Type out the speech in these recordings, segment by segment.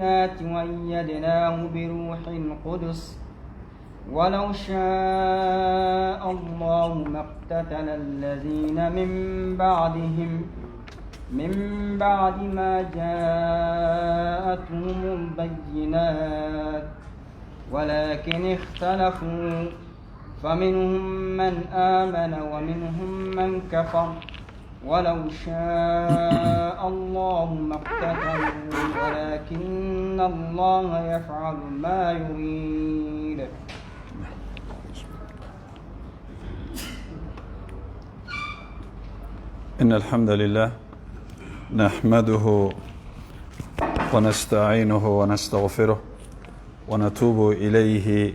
وأيدناه بروح القدس ولو شاء الله ما اقتتل الذين من بعد ما جاءتهم البينات ولكن اختلفوا فمنهم من آمن ومنهم من كفر ولو شاء الله ما اقتتلوا ولكن الله يفعل ما يريد. إن الحمد لله نحمده ونستعينه ونستغفره ونتوب إليه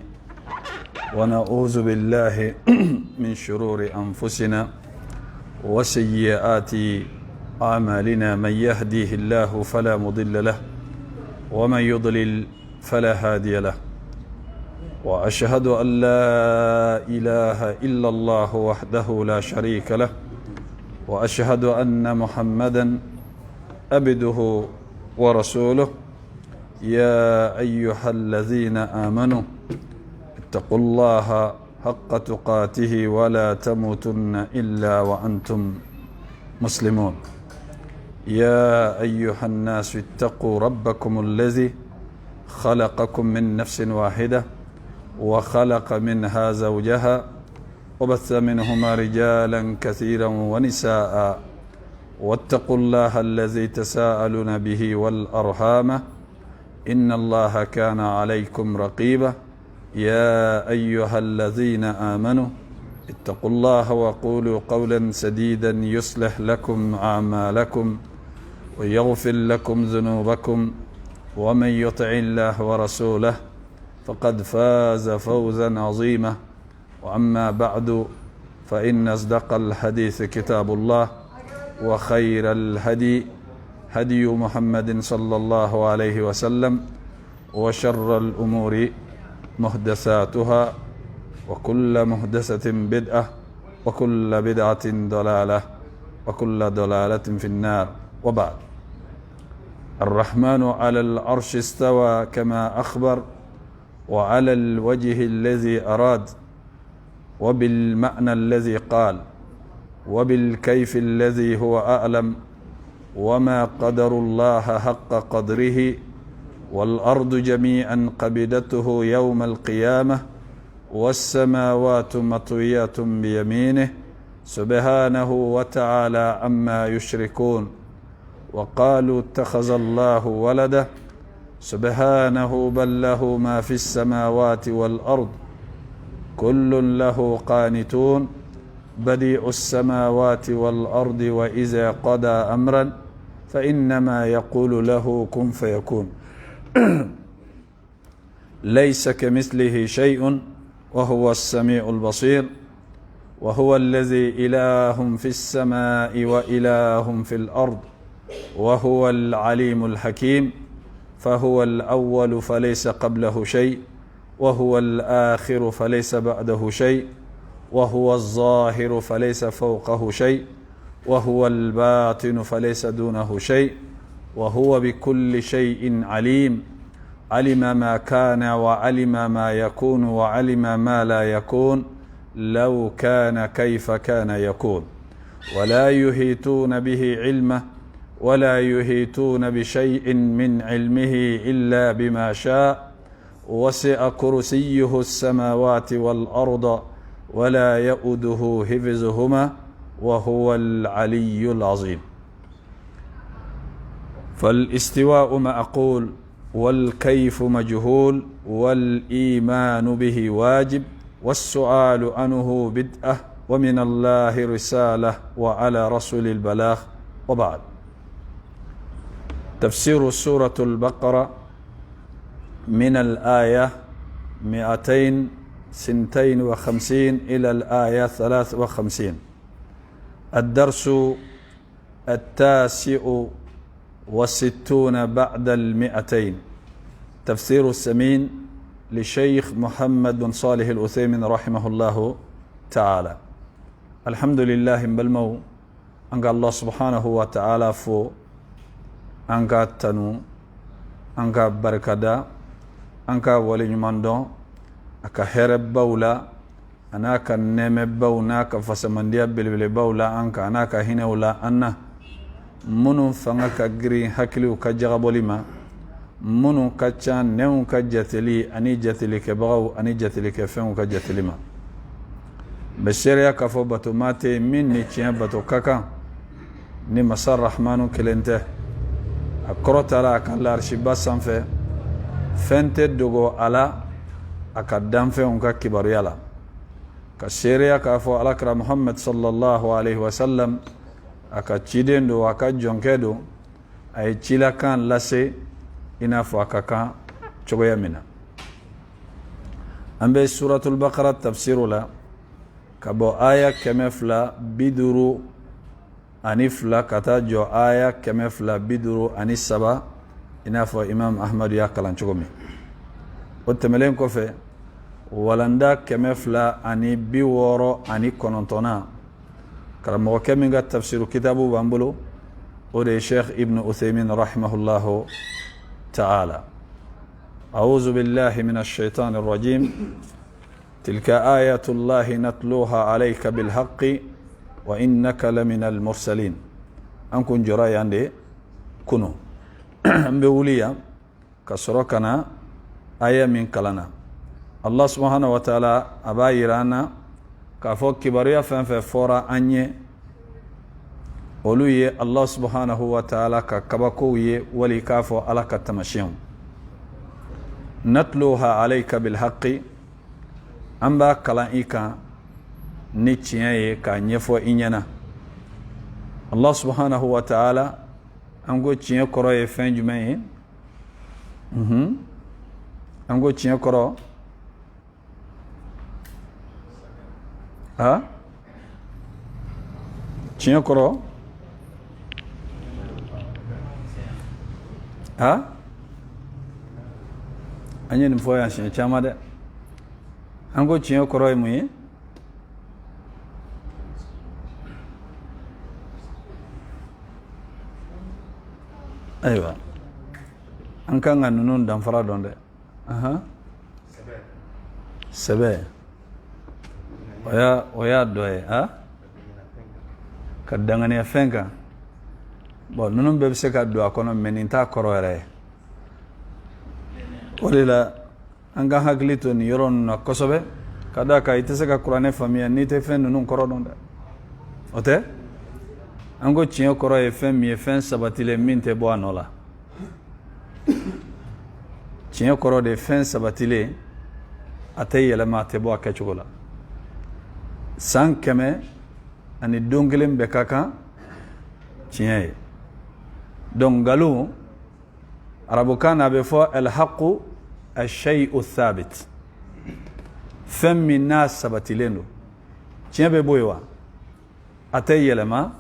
ونعوذ بالله من شرور أنفسنا وسيئات أعمالنا. من يهديه الله فلا مضل له ومن يضلل فلا هادي له، وأشهد أن لا إله إلا الله وحده لا شريك له، وأشهد أن محمدا عبده ورسوله. يا أيها الذين آمنوا اتقوا الله حق تقاته ولا تموتن إلا وأنتم مسلمون. يا أيها الناس اتقوا ربكم الذي خلقكم من نفس واحدة وخلق منها زوجها وبث منهما رجالا كثيرا ونساء، واتقوا الله الذي تساءلون به والأرحام إن الله كان عليكم رقيبا. يا أيها الذين آمنوا اتقوا الله وقولوا قولا سديدا يصلح لكم أعمالكم ويغفر لكم ذنوبكم، ومن يطع الله ورسوله فقد فاز فوزا عظيما. وأما بعد فإن أصدق الحديث كتاب الله، وخير الهدي هدي محمد صلى الله عليه وسلم، وشر الأمور محدثاتها، وكل محدثة بدعة، وكل بدعة ضلالة، وكل ضلالة في النار. وبعد، الرحمن على العرش استوى كما أخبر، وعلى الوجه الذي أراد، وبالمعنى الذي قال، وبالكيف الذي هو أعلم، وما قدر الله حق قدره، والأرض جميعا قبضته يوم القيامة، والسماوات مطويات بيمينه سبحانه وتعالى عما يشركون. وقالوا اتخذ الله ولده سبحانه، بل له ما في السماوات والأرض كل له قانتون. بديع السماوات والأرض وإذا قضى أمرا فإنما يقول له كن فيكون. ليس كمثله شيء وهو السميع البصير. وهو الذي إله في السماء وإله في الأرض، وهو العليم الحكيم. فهو الأول فليس قبله شيء، وهو الآخر فليس بعده شيء، وهو الظاهر فليس فوقه شيء، وهو الباطن فليس دونه شيء، وهو بكل شيء عليم. علم ما كان وعلم ما يكون وعلم ما لا يكون، لو كان كيف كان يكون. ولا يحيطون به علمه، ولا يحيطون بشيء من علمه إلا بما شاء. وسع كرسيه السماوات والأرض ولا يؤوده حفظهما وهو العلي العظيم. فالاستواء معقول، والكيف مجهول، والإيمان به واجب، والسؤال عنه بدعة، ومن الله رسالة، وعلى رسول البلاغ. وبعد، تفسير سورة البقرة من الآية 252 إلى الآية 53. الدرس 69 بعد 200. تفسير السمين لشيخ محمد بن صالح العثيمين رحمه الله تعالى. الحمد لله بالمو أنك الله سبحانه وتعالى فو أنك تنو an ka barikada an ka waleɲuman dɔn a ka hɛrɛbaw la a n'a ka nɛɛmɛbaw n'a ka fasamandiya belebelebaw la an ka a n'a ka hinɛw la an na minnu fanga ka girin hakiliw ka jagabɔli ma minnu ka ca nɛnw ka jateli ani jatelikɛbagaw ani jatelikɛfɛnw ka jateli ma n bɛ seereya k'a fɔ batomaa tɛ min ni tiɲɛ bato ka kan ni masa rahmanu kelen tɛ a kɔrɔtala a ka laarisiba sanfɛ fɛn tɛ dogo a la a ka danfɛnw ka kibaruya la ka seereya k'a fɔ alakira muhammad sallallahu alaihi wasallam a ka ciden don a ka jɔnkɛ don a ye cilakan lase i n'a fɔ a ka kan cogoya min na an bɛ suratul baqara tafsiru la ka bɔ aya 252 ka taa jɔ aya 253 i n'a fɔ imam ahmadu y'a kalan cogo min o tɛmɛlen kɔfɛ walanda 269 karamɔgɔkɛ min ka tafsiru kitabu b'an bolo o de ye sheikh ibn uthaymin rahimahullahu ta'ala a'udhu billahi minash shaitanir rajim tilka ayatullahi natluha alayka bil haqqi wa innaka laminal mursalin an kun jɔra yan de kunu an bɛ wuli yan ka sɔrɔ ka na aya min kalana Allah subhanahu wa ta'ala a b'a yira an na k'a fɔ kibaruya fɛn fɛn fɔra an ye olu ye Allah subhanahu wa ta'ala ka kabakow ye wali k'a fɔ ala ka tamasiyɛnw natluha alayka bil haqqi an b'a kalan i kan ni tiɲɛ ye k'a ɲɛfɔ i ɲɛna Allah subhanahu wa ta'ala an ko tiɲɛ kɔrɔ ye fɛn jumɛn ye an ko tiɲɛ kɔrɔ tiɲɛ kɔrɔ an ye nin fɔ yan siɲɛ caman dɛ an ko tiɲɛ kɔrɔ ye mun ye ayiwa an kan ka ninnu danfara dɔn dɛ sɛbɛ o y'a dɔ ye ka danganiya fɛn kan bon ninnu bɛɛ bɛ se ka don a kɔnɔ mɛ nin t'a kɔrɔ yɛrɛ ye o de la an ka hakili to nin yɔrɔ ninnu na kosɛbɛ ka d'a kan i tɛ se ka kuranɛ faamuya n'i tɛ fɛn ninnu kɔrɔ dɔn dɛ o tɛ an ko tiɲɛ kɔrɔ ye fɛn min ye fɛn sabatilen min tɛ bɔ a nɔ la tiɲɛ kɔrɔ de ye fɛn sabatilen a tɛ yɛlɛma a tɛ bɔ a kɛcogo la san 100 ani don kelen bɛɛ ka kan tiɲɛ ye donc nkalon arabukan na a bɛ fɔ alhaqu ashay'u thabit fɛn min n'a sabatilen don tiɲɛ bɛ bɔ yen wa a tɛ yɛlɛma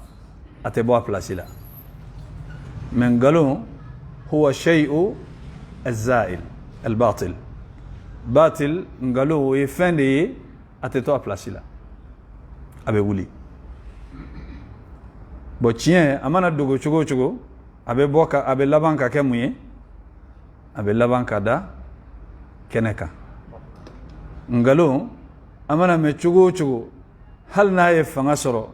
a tɛ bɔ a place la mais nkalon huwa shay'u الزائل الباطل باطل nkalon o ye fɛn de ye a tɛ to a place la a bɛ wuli bon tiɲɛ a mana dogo cogo o cogo a bɛ laban ka kɛ mun ye a bɛ laban ka da kɛnɛ kan nkalon a mana mɛn cogo o cogo hali n'a ye fanga sɔrɔ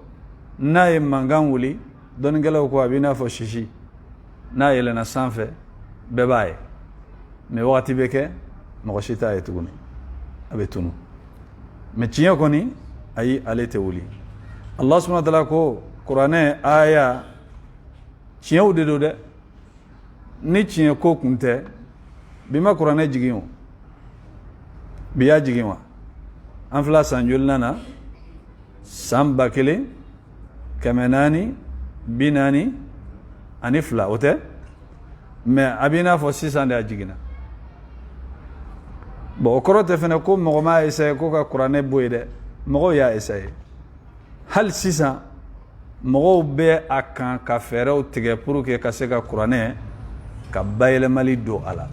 n'a ye mankan wuli dɔnnikɛlaw ko a bɛ i n'a fɔ sisi n'a yɛlɛnna sanfɛ bɛɛ b'a ye mais wagati bɛ kɛ mɔgɔ si t'a ye tuguni a bɛ tunu mais tiɲɛ kɔni ayi ale tɛ wuli Allah subhanahu wa ta'ala ko kuranɛ aya tiɲɛw de don dɛ ni tiɲɛ ko kun tɛ bi ma kuranɛ jigin o bi y'a jigin wa an fila san joli nana san 1442 o tɛ mais a b'i n'a fɔ sisan de a jiginna bon o kɔrɔ tɛ fɛnɛ ko mɔgɔ m'a essayé ko ka kuranɛ bɔ yen dɛ mɔgɔw y'a essayé hali sisan mɔgɔw bɛ a kan ka fɛɛrɛw tigɛ pour que ka se ka kuranɛ ka bayɛlɛmali don a la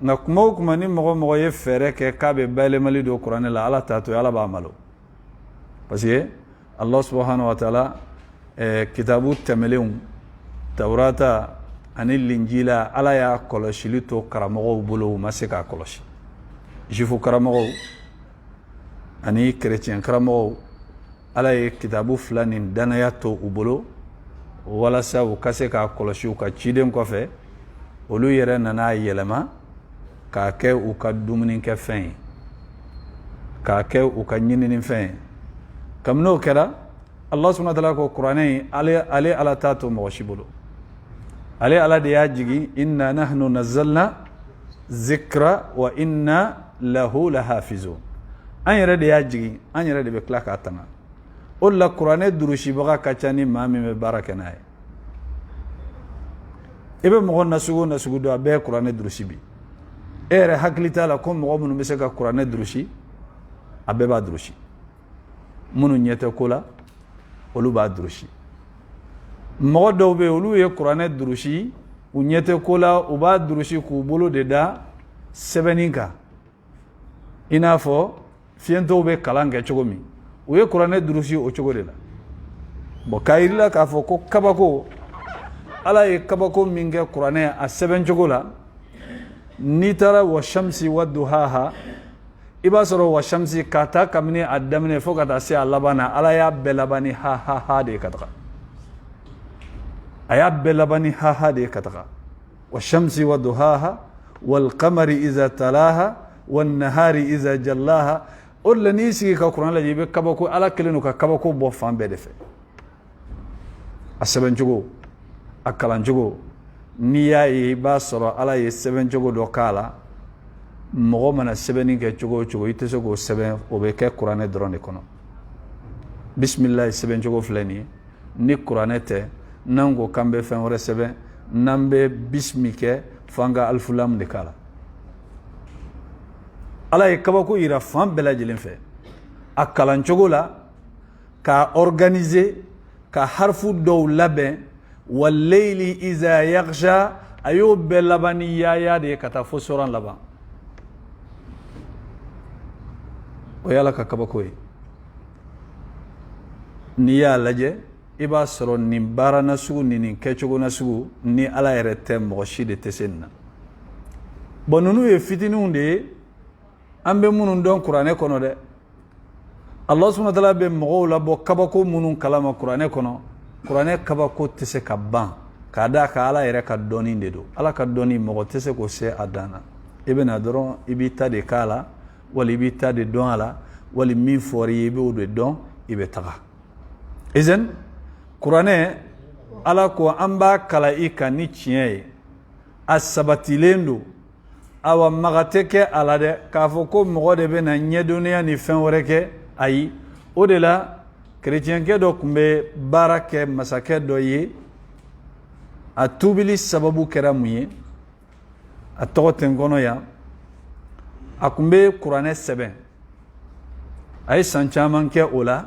nka kuma o kuma ni mɔgɔ ye fɛɛrɛ kɛ k'a bɛ bayɛlɛmali don kuranɛ la ala t'a to ala b'a malo parce que Allah subhanahu wa ta'ala kitabu tɛmɛlenw Taurata ani linjila ala y'a kɔlɔsili to karamɔgɔw bolo u ma se k'a kɔlɔsi jufu karamɔgɔw ani chrétien karamɔgɔw ala ye kitabu fila nin danaya to u bolo walasa u ka se k'a kɔlɔsi u ka ciden kɔfɛ olu yɛrɛ nana yɛlɛma k'a kɛ u ka dumunikɛfɛn ye k'a kɛ u ka ɲininifɛn ye kabini n'o kɛra Allah subhanahu wa ta'ala ko kuranɛ ale ala t'a to mɔgɔ si bolo ale ala de y'a jigi inna nahnu nazzalna zikra wa inna lahu lahafizun an yɛrɛ de y'a jigi an yɛrɛ de bɛ tila k'a tanga o de la kuranɛ durusibaga ka ca ni maa min bɛ baara kɛ n'a ye i bɛ mɔgɔ nasugu o nasugu dɔn a bɛɛ ye kuranɛ durusi bi e yɛrɛ hakili t'a la ko mɔgɔ minnu bɛ se ka kuranɛ durusi a bɛɛ b'a durusi minnu ɲɛ tɛ ko la olu b'a durusi mɔgɔ dɔw bɛ yen olu ye kuranɛ durusi u ɲɛ tɛ ko la u b'a durusi k'u bolo de da sɛbɛnni kan i n'a fɔ fiyɛntɔw bɛ kalan kɛ cogo min u ye kuranɛ durusi o cogo de la bon k'a yir'i la k'a fɔ ko kabako ala ye kabako min kɛ kuranɛ a sɛbɛn cogo la n'i taara wa shamsi wa duhaha i b'a sɔrɔ wa shamsi k'a ta kabini a daminɛ fo ka taa se a laban na ala y'a bɛɛ laban ni ha ha ha de ye ka taga a y'a bɛɛ laban ni ha ha de ye ka taga wa shamsi wa duhaha wal qamari iza talaha wan nahari iza jallaha o de la n'i sigi ka kuranɛ lajɛ i bɛ kabako ala kelen don ka kabako bɔ fan bɛɛ de fɛ a sɛbɛn cogo a kalan cogo n'i y'a ye i b'a sɔrɔ ala ye sɛbɛn cogo dɔ k'a la mɔgɔ mana sɛbɛnni kɛ cogo o cogo i tɛ se k'o sɛbɛn o bɛ kɛ kuranɛ dɔrɔn de kɔnɔ bisimilayi sɛbɛn cogo filɛ nin ye ni kuranɛ tɛ n'an ko k'an bɛ fɛn wɛrɛ sɛbɛn n'an bɛ bisimi kɛ f'an ka alifulam de k'a la ala ye kabako yira fan bɛɛ lajɛlen fɛ a kalan cogo la k'a organiser ka harifu dɔw labɛn wallayli iza yaghsha a y'o bɛɛ laban ni yaaya de ye ka taa fo soran laban o y'ala ka kabako ye n'i y'a lajɛ i b'a sɔrɔ nin baara nasugu nin kɛcogo nasugu ni ala yɛrɛ tɛ mɔgɔ si de tɛ se nin na bon ninnu ye fitininw de ye an bɛ minnu dɔn kuranɛ kɔnɔ dɛ Allah subhanahu wa ta'ala bɛ mɔgɔw labɔ kabako minnu kalama kuranɛ kɔnɔ kuranɛ kabako tɛ se ka ban k'a d'a kan ala yɛrɛ ka dɔnni de don ala ka dɔnni mɔgɔ tɛ se k'o se a dan na i bɛ na dɔrɔn i b'i ta de k'a la wali i b'i ta de dɔn a la wali min fɔra i ye i b'o de dɔn i bɛ taga izen kuranɛ ala ko an b'a kala i kan ni tiɲɛ ye a sabatilen don awa maga tɛ kɛ a la dɛ k'a fɔ ko mɔgɔ de bɛ na ɲɛdɔnniya ni fɛn wɛrɛ kɛ ayi o de la kerecɛnkɛ dɔ tun bɛ baara kɛ masakɛ dɔ ye a tubili sababu kɛra mun ye a tɔgɔ tɛ n kɔnɔ yan a tun bɛ kuranɛ sɛbɛn a ye san caman kɛ o la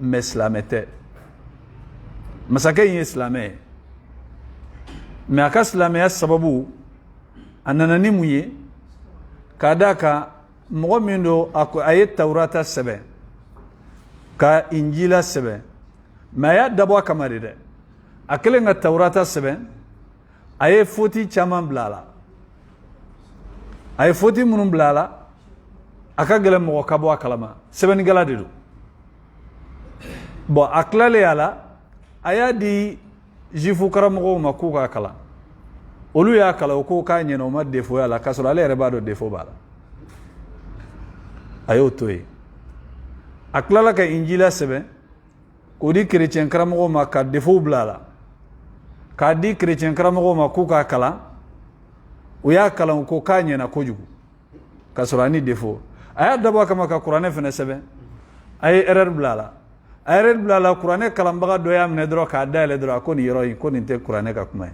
mɛ silamɛ tɛ masakɛ in ye silamɛ ye mɛ a ka silamɛya sababu a nana ni mun ye k'a d'a kan mɔgɔ min don a ye tawurata sɛbɛn ka injila sɛbɛn mɛ a y'a dabɔ a kama de dɛ a kɛlen ka tawurata sɛbɛn a ye foti caman bila a la a ye foti minnu bila a la a ka gɛlɛn mɔgɔ ka bɔ a kalama sɛbɛnnikɛla de don bon a tilalen a la a y'a di jufu karamɔgɔw ma k'u k'a kalan olu y'a kalan o ko k'a ɲɛna o ma defo a la k'a sɔrɔ ale yɛrɛ b'a dɔn defo b'a la a y'o to yen a tilala ka injila sɛbɛn k'o di kerecɛn karamɔgɔw ma ka defo bila a la k'a di kerecɛn karamɔgɔw ma k'u k'a kalan u y'a kalan o ko k'a ɲɛna kojugu k'a sɔrɔ a ni defo a y'a dabɔ a kama ka kuranɛ fɛnɛ sɛbɛn a ye erreur bila a la a ye erreur bila a la kuranɛ kalanbaga dɔ y'a minɛ dɔrɔn k'a dayɛlɛ dɔrɔn a ko nin yɔrɔ in ko nin tɛ kuranɛ ka kuma ye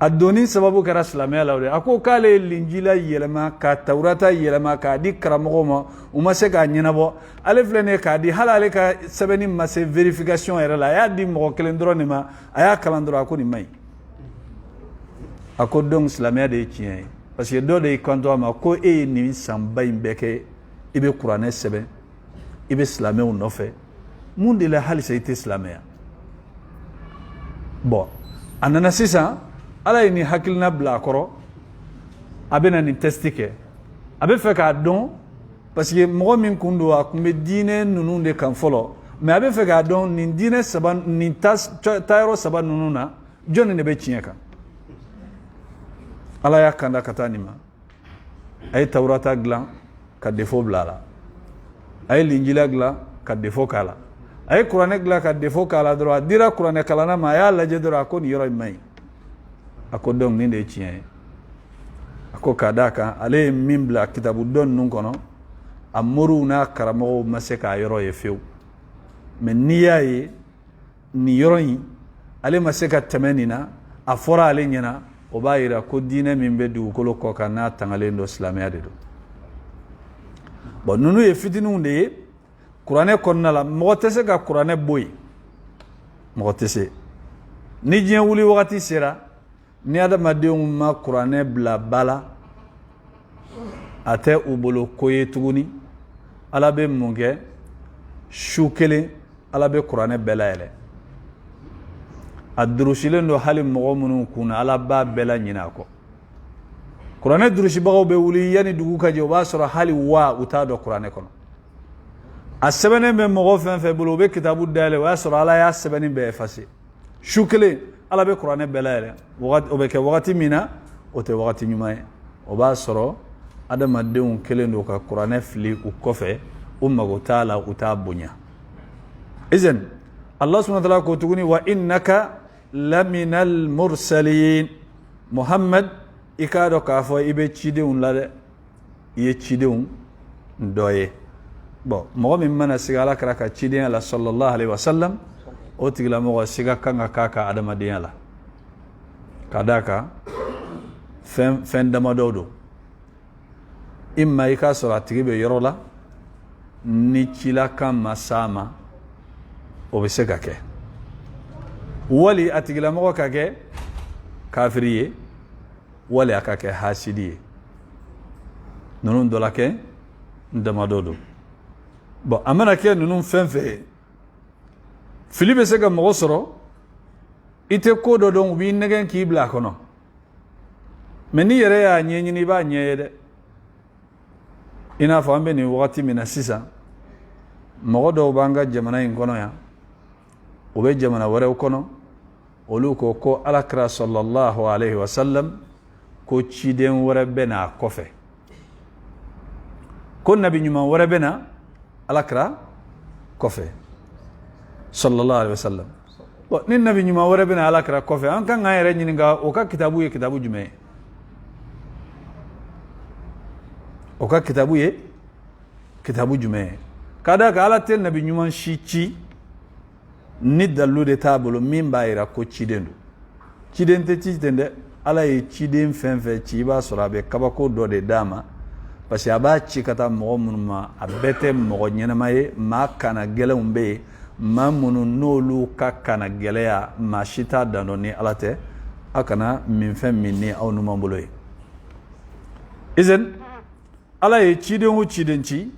a donni sababu kɛra silamɛya la o de a ko k'ale ye linjila yɛlɛma ka tawurata yɛlɛma k'a di karamɔgɔw ma u ma se k'a ɲɛnabɔ ale filɛ nin ye k'a di hali ale ka sɛbɛnni ma se vérification yɛrɛ la a y'a di mɔgɔ kelen dɔrɔn de ma a y'a kalan dɔrɔn a ko nin man ɲi a ko donc silamɛya de ye tiɲɛ ye parce que dɔ de y'i kanto a ma ko e ye nin sanba in bɛɛ kɛ i bɛ kuranɛ sɛbɛn i bɛ silamɛw nɔfɛ mun de la halisa i tɛ silamɛya bon a nana sisan ala ye nin hakilina bila a kɔrɔ a bɛna nin testi kɛ a bɛ fɛ k'a dɔn parce que mɔgɔ min kun don a kun bɛ diinɛ ninnu de kan fɔlɔ mais a bɛ fɛ k'a dɔn nin diinɛ saba nin taayɔrɔ saba ninnu na jɔnni de bɛ tiɲɛ kan ala y'a kanda ka taa nin ma a ye tawurata dilan ka defo bila a la a ye linjila dilan ka defo k'a la a ye kuranɛ dilan ka defo k'a la dɔrɔn a dira kuranɛ kalanna ma a y'a lajɛ dɔrɔn a ko nin yɔrɔ in man ɲi a ko donc nin de ye tiɲɛ ye a ko k'a d'a kan ale ye min bila kitabu dɔn ninnu kɔnɔ a moriw n'a karamɔgɔw ma se k'a yɔrɔ ye fiyewu mais n'i y'a ye nin yɔrɔ in ale ma se ka tɛmɛ nin na a fɔra ale ɲɛna o b'a jira ko diinɛ min bɛ dugukolo kɔ kan n'a tangalen don silamɛya de don bon ninnu ye fitininw de ye kuranɛ kɔnɔna la mɔgɔ tɛ se ka kuranɛ bɔ yen mɔgɔ tɛ se ni diɲɛ wuli wagati sera ni adamadenw ma kuranɛ bila ba la a tɛ u bolo ko ye tuguni ala bɛ mun kɛ su kelen ala bɛ kuranɛ bɛɛ layɛlɛ a durusilen don hali mɔgɔ minnu kun na ala b'a bɛɛ la ɲinɛ a kɔ kuranɛ durusibagaw bɛ wuli yanni dugu ka jɛ o b'a sɔrɔ hali wa u t'a dɔn kuranɛ kɔnɔ a sɛbɛnnen bɛ mɔgɔ fɛn fɛn bolo o bɛ kitabu dayɛlɛ o y'a sɔrɔ ala y'a sɛbɛnni bɛɛ effacer su kelen ala bɛ kuranɛ bɛɛ layɛlɛ o bɛ kɛ wagati min na o tɛ wagati ɲuman ye o b'a sɔrɔ adamadenw kelen don ka kuranɛ fili u kɔfɛ u mago t'a la u t'a bonya izan Allah subhanahu wa ta'ala ko tuguni wa innaka laminal mursalin Muhammad i k'a dɔn k'a fɔ i bɛ cidenw la dɛ i ye cidenw dɔ ye bon mɔgɔ min mana sigi ala kɛra ka cidenya la sallallahu alaihi wasallam o tigilamɔgɔ siga kan ka k'a ka adamadenya la ka d'a kan fɛn damadɔ don imma i k'a sɔrɔ a tigi bɛ yɔrɔ la ni cilakan ma s'a ma o bɛ se ka kɛ wali a tigilamɔgɔ ka kɛ kafiri ye wali a ka kɛ hasidi ye ninnu dɔ la kɛ damadɔ don bon a mana kɛ ninnu fɛn fɛn ye fili bɛ se ka mɔgɔ sɔrɔ i tɛ ko dɔ dɔn u b'i nɛgɛn k'i bila a kɔnɔ mais n'i yɛrɛ y'a ɲɛɲini i b'a ɲɛ ye dɛ i n'a fɔ an bɛ nin wagati min na sisan mɔgɔ dɔw b'an ka jamana in kɔnɔ yan u bɛ jamana wɛrɛw kɔnɔ olu ko alakira sallallahu alaihi wasallam ko ciden wɛrɛ bɛ n'a kɔfɛ ko nabi ɲuman wɛrɛ bɛ na alakira kɔfɛ sallallahu alaihi wasallam bon ni nabi ɲuman wɛrɛ bɛ na alakira kɔfɛ an kan k'an yɛrɛ ɲininka o ka kitabu ye kitabu jumɛn ye o ka kitabu ye kitabu jumɛn ye ka d'a kan ala tɛ nabi ɲuman si ci ni dalilu de t'a bolo min b'a jira ko ciden don ciden tɛ ci ten dɛ ala ye ciden fɛn fɛn ci i b'a sɔrɔ a bɛ kabako dɔ de d'a ma parce que a b'a ci ka taa mɔgɔ minnu ma a bɛɛ tɛ mɔgɔ ɲɛnama ye maa kana gɛlɛnw bɛ yen maa minnu n'olu ka kana gɛlɛya maa si t'a dan dɔn ni ala tɛ a kana min fɛn min ni aw numan bolo ye izan ala ye ciden o ciden ci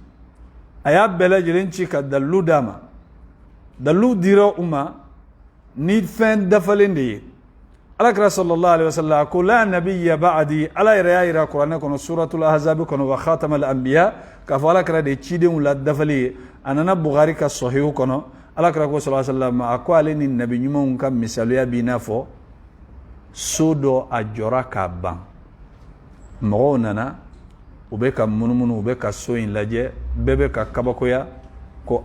a y'a bɛɛ lajɛlen ci ka dalilu d'a ma dalilu dira u ma ni fɛn dafalen de ye alakira sallallahu alaihi wasallam ko la nabiyya ba'di ala yɛrɛ y'a jira kuranɛ kɔnɔ suratul ahzab kɔnɔ wa khatamal anbiya k'a fɔ alakira de ye cidenw la dafali ye a nana bugari ka sɔhiw kɔnɔ alakira ko sallallahu alaihi wasallam a ko ale ni nabi ɲumanw ka misaliya b'i n'a fɔ so dɔ a jɔra k'a ban mɔgɔw nana u bɛ ka munumunu u bɛ ka so in lajɛ bɛɛ bɛ ka kabakoya ko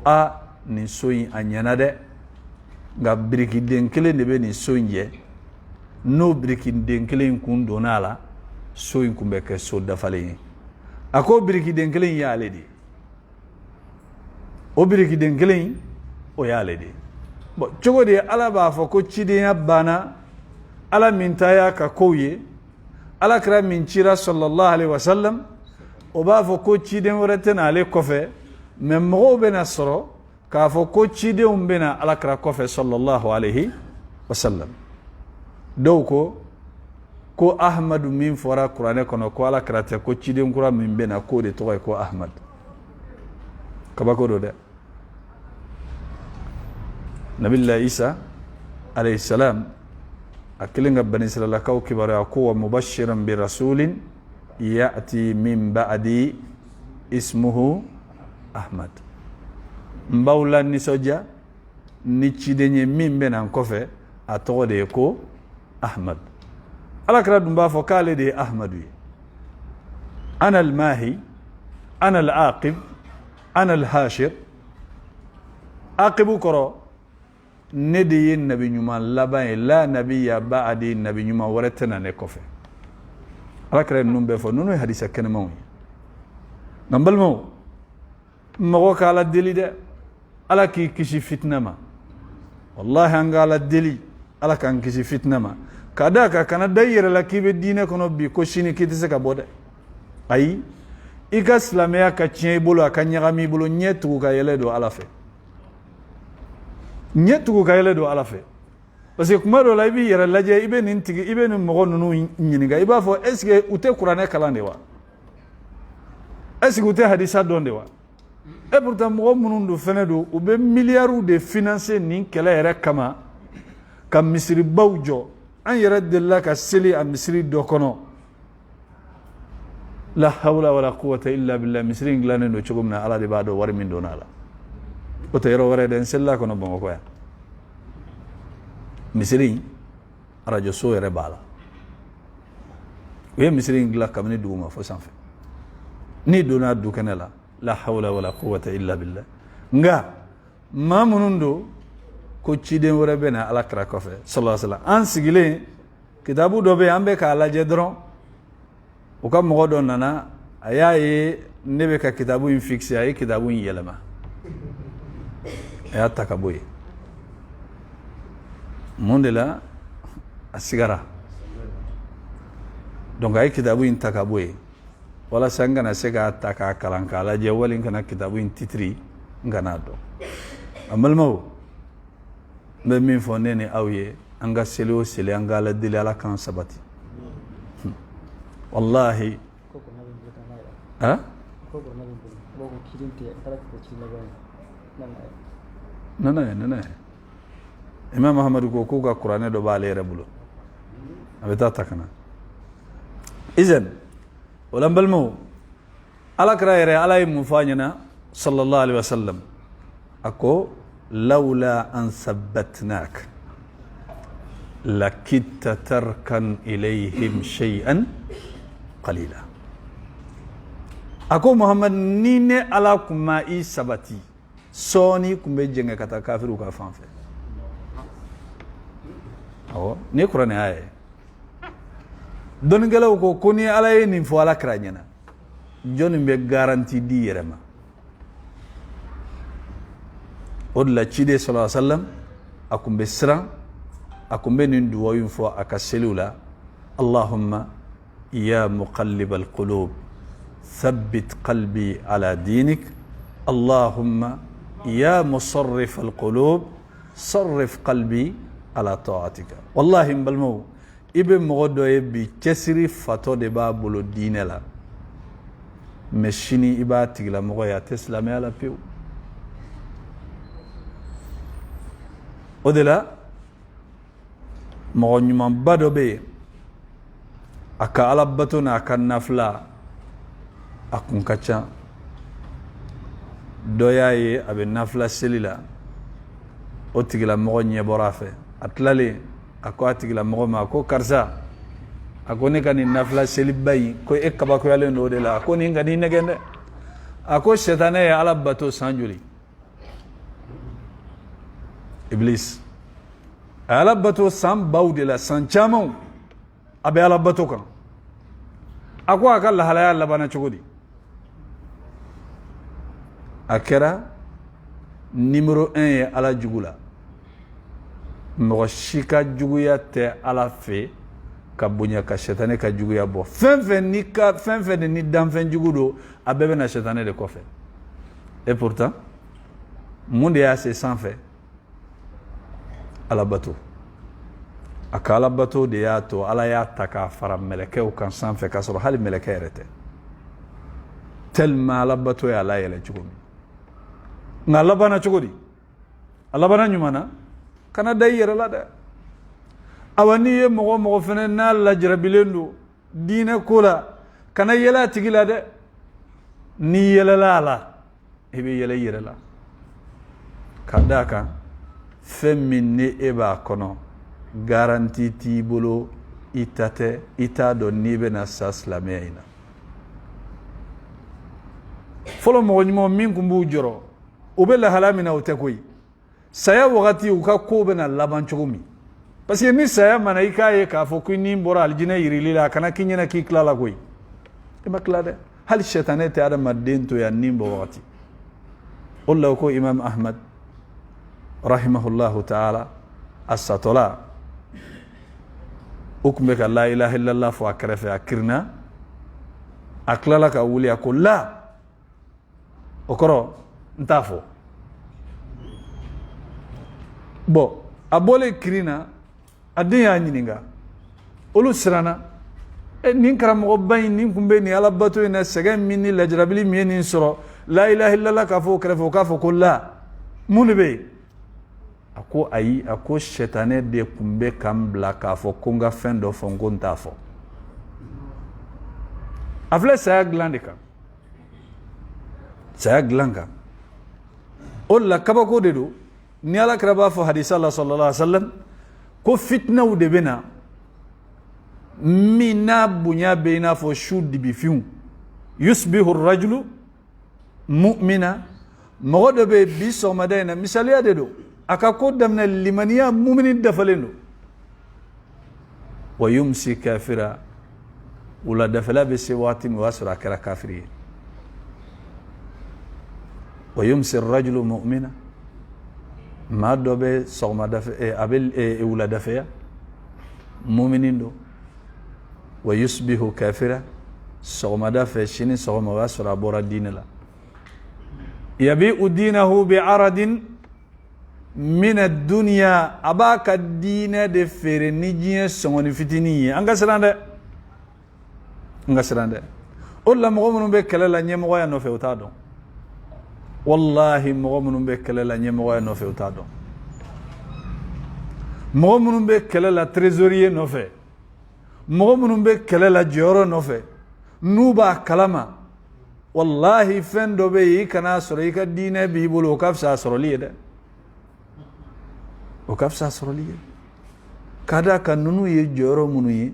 nin so in a ɲɛna dɛ nka birikiden kelen de bɛ nin so in jɛ n'o birikiden kelen kun donna a la so in kun bɛ kɛ so dafalen ye a ko birikiden kelen y'ale de ye o birikiden kelen o y'ale de ye bon cogo di ala b'a fɔ ko cidenya banna ala min ta y'a ka kow ye alakira min cira sallallahu alaihi wasallam o b'a fɔ ko ciden wɛrɛ tɛ n'ale kɔfɛ mais mɔgɔw bɛna sɔrɔ k'a fɔ ko cidenw bɛna alakira kɔfɛ sallallahu alaihi wasallam dɔw ko ahmadu min fɔra kuranɛ kɔnɔ ko alakira tɛ ko ciden kura min bɛna k'o de tɔgɔ ye ko ahmad kabako do dɛ nabila isa alayhi salam akilinga bani israila kaw kibara ko wa mubashiran bi rasulin ya'ti min ba'di ismuhu ahmad mbawla ni soja ni cidenye min benan kofe a togo de ko ahmad alakra dum ba fo kale de ahmadu ana al-mahi ana al-aqib ana al-hashir aqibu koro ne de yen nabi nyuma laban la nabiyya ba'di nabi nyuma waratana ne kofe alakra num be fo nunu hadisa kenema ngambal mo mago kala deli de ala ki kisi fitnama wallahi angala deli ala kan kisi fitnama kada ka kana dayere la kibe dine kono bi ko shini kitise ka bode ay ika islamiya ka cien bolo ka nyagami bolo nyetu ka yele do ala fe nyetu ka yele do ala fe parce que kuma do la bi yere laje ibe nin tigi ibe nin mo nunu nyiniga iba fo est ce que ute qur'ane kalande wa est ce que ute hadisa donde wa et pourtant mo munundu fenedo ube milliards de financer nin kala yere kama kam misri bawjo an yere de la ka seli am misri do kono la hawla wala quwwata illa billah misri nglane no chogumna ala de bado war min donala o to yero wore den sella kono bongo ko ya misri radio so yere bala we misri ngla kamni duma fo sanfe ni dona du kanela la hawla wala quwwata illa billah nga mamunundo ko ciden wore bena ala kra kofe sallallahu alaihi wasallam an sigile kitabu dobe ambe ka ala jedron o ka mogo don nana ayaye nebe ka kitabu in fixe ay kitabu in yelema ya takaboy mondela asigara donc ay kitabu in takaboy wala sangana sega taka kalanka ala je walin kana kitabu in titri ngana do amal maw be min fonene awye anga selo sele anga la dile ala kan sabati wallahi ha nana imam muhammad ko ga qur'ane do bale rebulo abeta takana idan ولم بالمو على كرايري على مفانينا صلى الله عليه وسلم أكو لولا أن ثبتناك لكدت تركن إليهم شيئا قليلا أكو محمد نيني على كما إي سبتي سوني كم بيجنك كتا كافر وكافان في أو نيكراني آيه don gelaw ko koni alaye nin fo ala kranyana joni be garantie di yerema odla cide sallallahu alaihi wasallam akumbe sira akumbe nin duwayun fo aka selula allahumma ya muqallib alqulub thabbit qalbi ala dinik allahumma ya musarrif alqulub sarrif qalbi ala ta'atika wallahi balmu ibe mogodo e bi cesiri fato de ba bolo dine la meshini iba tigla mogo ya tesla me ala piu odela mogo nyuma bado be aka alabato na aka nafla akun kacha doya ye abe nafla selila o tigla mogo nyebora fe atlale ako atigila mogo ma ko karsa ako ne kan nafla selibai ko e kaba ko yale no de la ko ni ngani negende ako shetane ya ala bato sanjuli iblis ala bato sam bawde la sanchamo abe ala bato kan ako aka la halaya la bana chogodi akera numéro 1 ya ala jugula mogo shika juguya te ala fe ka bonya ka shetane ka juguya bo fenfen ni danfen jugudo abebe na shetane de kofe et pourtant monde ya se sans fait ala bato akala bato de ya to ala ya taka fara meleke o kan sans fait ka so hal meleke rete tellement ala bato ya la yele jugumi ngala bana chugodi ala bana nyumana kana dayere la de awani ye mogo fene na la jarabilendo dina kola kana yela tigila de ni yela la ibe yela yela kadaka femminne eba kono garanti ti bolo ita do nibe na saslameina folo mo nyimo min kumbu joro ubela halamina utekoy saya wakati uka ko bena laban chogumi parce que ni saya manaika ye ka fo kuni mbora aljina yirilila kana kinyana ki klala koy ima klade hal shaytanate adam madinto ya nimbo wakati Allah ko imam ahmad rahimahullahu ta'ala as-satola ukmeka la ilaha illallah fo akrefe akirna aklala ka wuli akolla okoro ntafo bo abole kirina adin ya nyininga olu sirana nin karamo bayi nin kumbe ni ala bato ina segen minni lajrabili minin soro la ilaha illallah ka fo krefo ka fo kolla munbe ako ayi ako shetane de kumbe kambla ka fo konga fendo fo ngonta fo afle saya glandika saya glanga olla kabako dedo ni ala kraba fo hadith Allah sallallahu alaihi wasallam ko fitna u de bena mina bunya beina fo shudi bi fiu yusbihu ar-rajulu mu'mina modo be bi so madena misaliya dedo akako damna limaniya mu'minin dafalendo wa yumsi kafira wala dafala bi siwati wasra kara kafiri wa yumsi ar-rajulu mu'mina ma dobe sogma dafe abel wala dafaya mu'minin do wa yusbihu kafira sogma dafe shini sogma wasra bora dinala yabi'u dinahu bi'aradin min ad-dunya abaka dina de fere nijiye songoni fitini anga sirande olla mo mun be kala la nyemo ya no fe utado wallahi mo mun be kala la nyemo ya no fe utado mo mun be kala la trésorier no fe mo mun be kala la joro no fe nuba kalama wallahi fendo be yi kana soro yi ka dina bi bolo kafsa soro liye o kafsa soro liye kada kanunu ye joro munu yi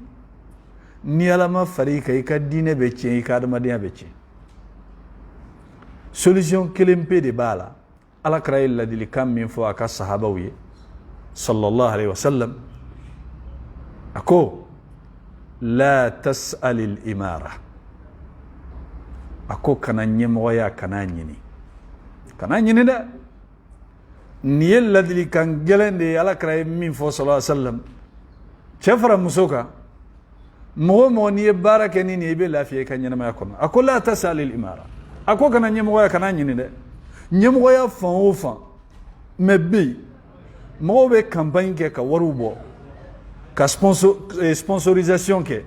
ni alama fari ka yi ka dina be cin yi ka adamadiya be cin solution kelempe de bala ala kra illa dil kam min fo aka sahaba wi sallallahu alaihi wasallam ako la tas'al al imara ako kana nyemoya kana nyini da ni yalla dili kan gelende ala kray min fo sallallahu alaihi wasallam chefra musoka mo ni baraka ni be lafiya kan nyama yakon ako la tasal al imara ako kana nyemoya kana nyini da nyemoya fa ofa mebbi mo be campagne ke ka warubo ka sponsorisation ke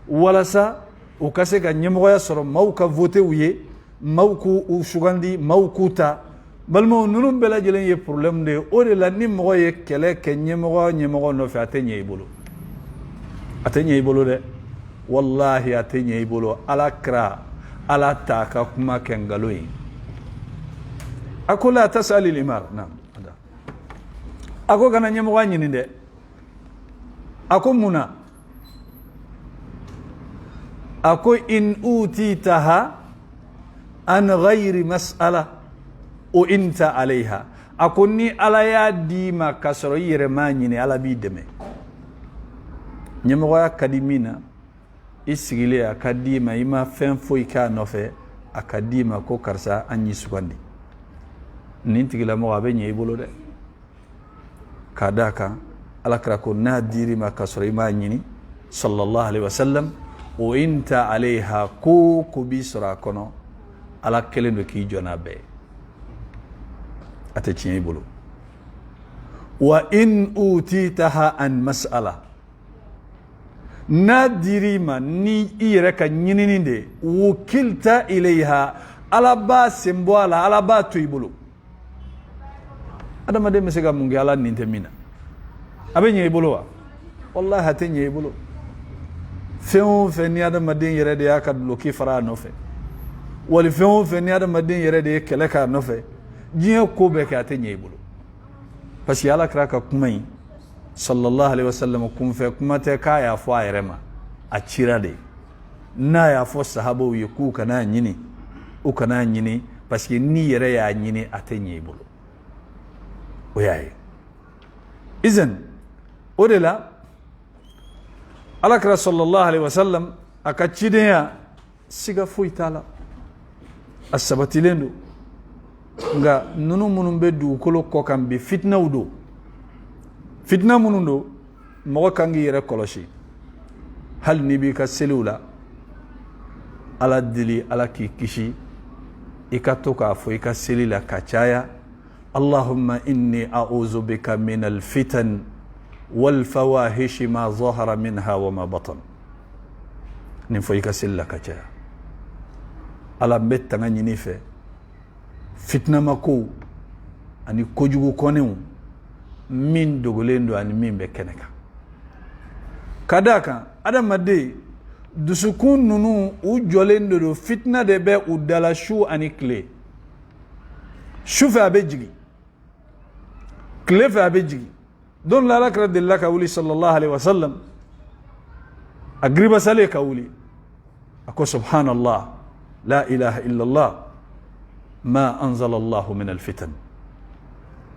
wala sa o kase ka nyemoya soro maw ka voter uye maw ku u shugandi maw kuta balmo nunum bela jelen ye problème de o de la ni mo ye kele ke nyemogo no fa atenye ibolo de wallahi atenye ibolo ala kra ala ta ka kuma kengaloyi akola tasali limar nam ada ako kana nyemogo nyini de ako muna ako in utitaha an ghairi mas'ala o inta alaiha ako ni ala ya dima kasoro yere manyini ala bi deme nyemo ya kadimina isigile ya kadima ima fen foi ka nofe akadima ko karsa anyi sugandi nintigila mo abe nyi bolo de kadaka ala krako na diri ma kasoro ima nyini sallallahu alaihi wasallam o inta alaiha ko bisra kono ala kelendo ki jona be ate cin bolo wa in utitaha an mas'ala nadirima ni ire ka nyinini de wukilta ilaiha ala ba sembo ala ba to ibolo adama de mesega mungi ala nintemina abe nyi bolo wa wallahi hate ɲɛ i bolo fɛn o fɛn ni adamaden yɛrɛ de y'a ka duloki fara a nɔfɛ wali fɛn o fɛn ni adamaden yɛrɛ de ye kɛlɛ k'a nɔfɛ diɲɛ ko bɛɛ kɛ a tɛ ɲɛ i bolo parce que alakira ka kuma in sallallahu alaihi wasallam kunfɛ kuma tɛ k'a y'a fɔ a yɛrɛ ma a cira de n'a y'a fɔ sahabaw ye k'u kana ɲini u kana ɲini parce que ni yɛrɛ y'a ɲini a tɛ ɲɛ i bolo o y'a ye izan o de la alakira sallallahu alaihi wasallam a ka cidenya siga foyi t'a la a sabatilen don nga nunu minnu bɛ dugukolo kɔ kan bi fitinaw don fitina minnu don mɔgɔ kan k'i yɛrɛ kɔlɔsi hali n'i b'i ka seliw la ala deli ala k'i kisi i ka to k'a fɔ i ka seli la ka caya allahumma inni a'udhu bika min alfitan والفواحش ما ظهر منها وما بطن نفوي كسل لك جاء على بيت تغني نفه فتنة مكو أني كوجو كونيو من دوغلين دو أني من بكنك كذاك هذا مدي دسكون نونو وجولين دو فتنة دبه ودلا شو أني كلي شوف أبيجي كلي أبيجي دون لا لك رد الله كولي صلى الله عليه وسلم أقرب سالي كولي أقول سبحان الله لا إله إلا الله ما أنزل الله من الفتن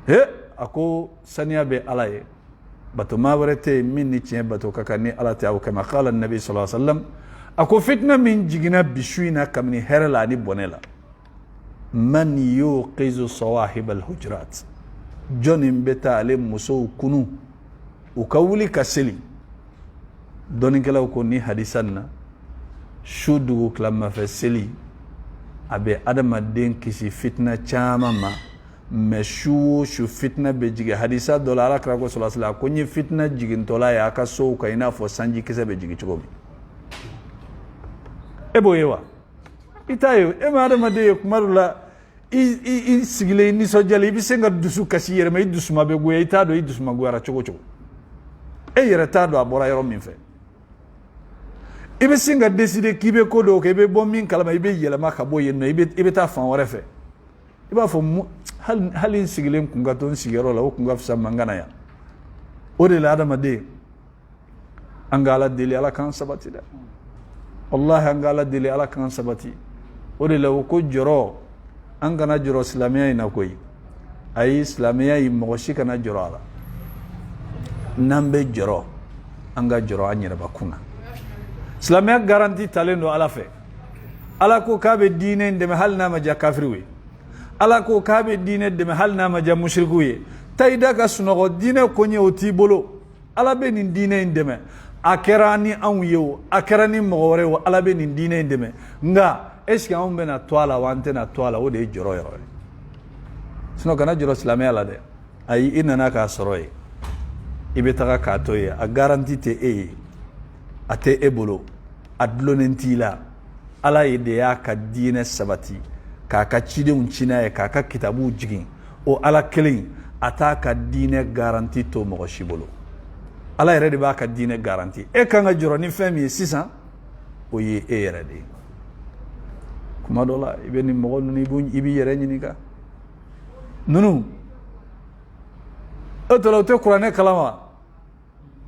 هي أقول سنيا بي علي باتو ما ورتي مني تيان باتو كاكاني على تاو كما قال النبي صلى الله عليه وسلم أقول فتنة من جينا بشوينا كمني هرلاني بونيلا من يوقظ صواحب الهجرات jonin beta ale musow kunu u ka wuli ka seli dɔnikɛlaw ko ni hadisan na su dugu tilamafɛ seli a bɛ adamaden kisi fitina caman ma mɛ su o su fitina bɛ jigin hadisa dɔ la alakira ko sallallahu alaihi wasallam ko n ye fitina jigintɔla ye a ka sow kan i n'a fɔ sanji kisɛ bɛ jigin cogo min e b'o ye wa i t'a ye e ma adamaden ye kuma dɔ la i sigilen nisɔndiyalen i bɛ se ka dusu kasi i yɛrɛ ma i dusuma bɛ goya i t'a dɔn i dusuma goyara cogo cogo e yɛrɛ t'a dɔn a bɔra yɔrɔ min fɛ i bɛ se ka décider k'i bɛ ko dɔw kɛ i bɛ bɔ min kalama i bɛ yɛlɛma ka bɔ yen nɔ i bɛ taa fan wɛrɛ fɛ i b'a fɔ hali n sigilen kun ka to n sigiyɔrɔ la o kun ka fisa man kana yan o de la adamaden an ka ala deli ala k'an sabati dɛ wallahi an ka ala deli ala k'an sabati o de la o ko jɔrɔ an kana jɔrɔ silamɛya in na koyi ayi silamɛya in mɔgɔ si kana jɔrɔ a la n'an bɛ jɔrɔ an ka jɔrɔ an yɛrɛbakun na silamɛya garanti talen don ala fɛ ala ko k'a bɛ diinɛ in dɛmɛ hali n'a ma diya kafiriw ye ala ko k'a bɛ diinɛ dɛmɛ hali n'a ma diya mushrikiw ye taa i da ka sunɔgɔ diinɛ ko ɲɛ o t'i bolo ala bɛ nin diinɛ in dɛmɛ a kɛra ni anw ye o a kɛra ni mɔgɔ wɛrɛ ye o ala bɛ nin diinɛ in dɛmɛ nka est ce que anw bɛna to a la wa an tɛna to a la o de ye jɔrɔ yɔrɔ ye sinon kana jɔrɔ silamɛya la dɛ ayi i nana k'a sɔrɔ ye i bɛ taga k'a to ye a garanti tɛ e ye a tɛ e bolo a dulonnen t'i la ala ye de y'a ka diinɛ sabati k'a ka cidenw ci n'a ye k'a ka kitabuw jigin o ala kelen a t'a ka diinɛ garanti to mɔgɔ si bolo ala yɛrɛ de b'a ka diinɛ garanti e kan ka jɔrɔ ni fɛn min ye sisan o ye e yɛrɛ de ye kuma dɔ la i bɛ nin mɔgɔ ninnu i b'i yɛrɛ ɲininka ninnu o tora u tɛ kuranɛ kalan wa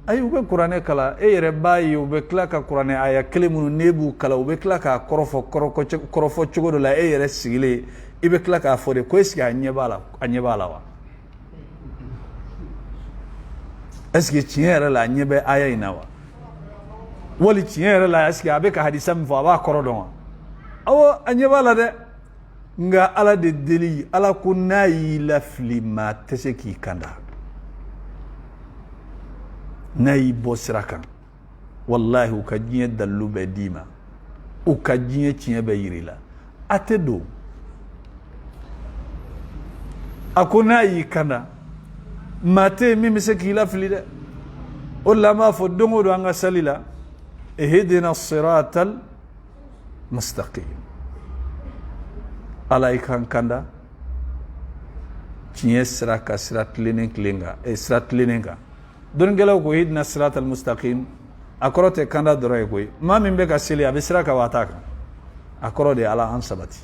ayi u bɛ kuranɛ kalan e yɛrɛ b'a ye u bɛ tila ka kuranɛ aya kelen minnu n'e b'u kalan u bɛ tila k'a kɔrɔfɔ cogo dɔ la e yɛrɛ sigilen i bɛ tila k'a fɔ de ko est ce que a ɲɛ b'a la wa est ce que tiɲɛ yɛrɛ la a ɲɛ bɛ aya in na wa wali tiɲɛ yɛrɛ la est ce que a bɛ ka hadisa min fɔ a b'a kɔrɔ dɔn wa awɔ a ɲɛ b'a la dɛ nka ala de deli ala ko n'a y'i lafili maa tɛ se k'i kanda n'a y'i bɔ sira kan wallahi u ka diɲɛ dalilu bɛ d'i ma u ka diɲɛ tiɲɛ bɛ yiri la a tɛ don a ko n'a y'i kanda maa tɛ yen min bɛ se k'i lafili dɛ o de la an b'a fɔ don o don an ka sali la ihdina siratal mustaqim ala i kan kanda tiɲɛ sira ka sira tilennen kan don gelaw ko hidna siratal mustaqim akorote kanda doroy ko ma min be ka seli abisra ka wataka akorode ala an sabati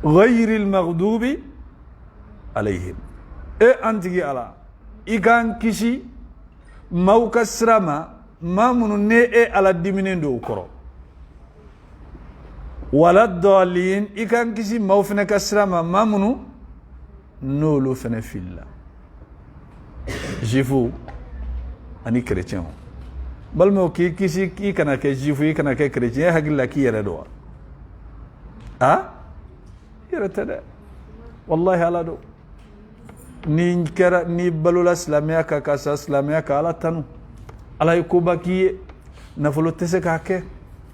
ghayril maghdubi alayhim antigi ala ikan kisi mauka sirama mamunu ne ala diminen do koro wala dalin ikan kisi maufina kasrama mamunu nolu fene filla jifu ani chrétien balmo ki kisi ki kana ke jifu kana ke chrétien hagilla ki yere do yere tada wallahi ala do ni kera ni balula islamia ka kasa islamia ka ala tanu ala yukuba ki nafolo tese ka ke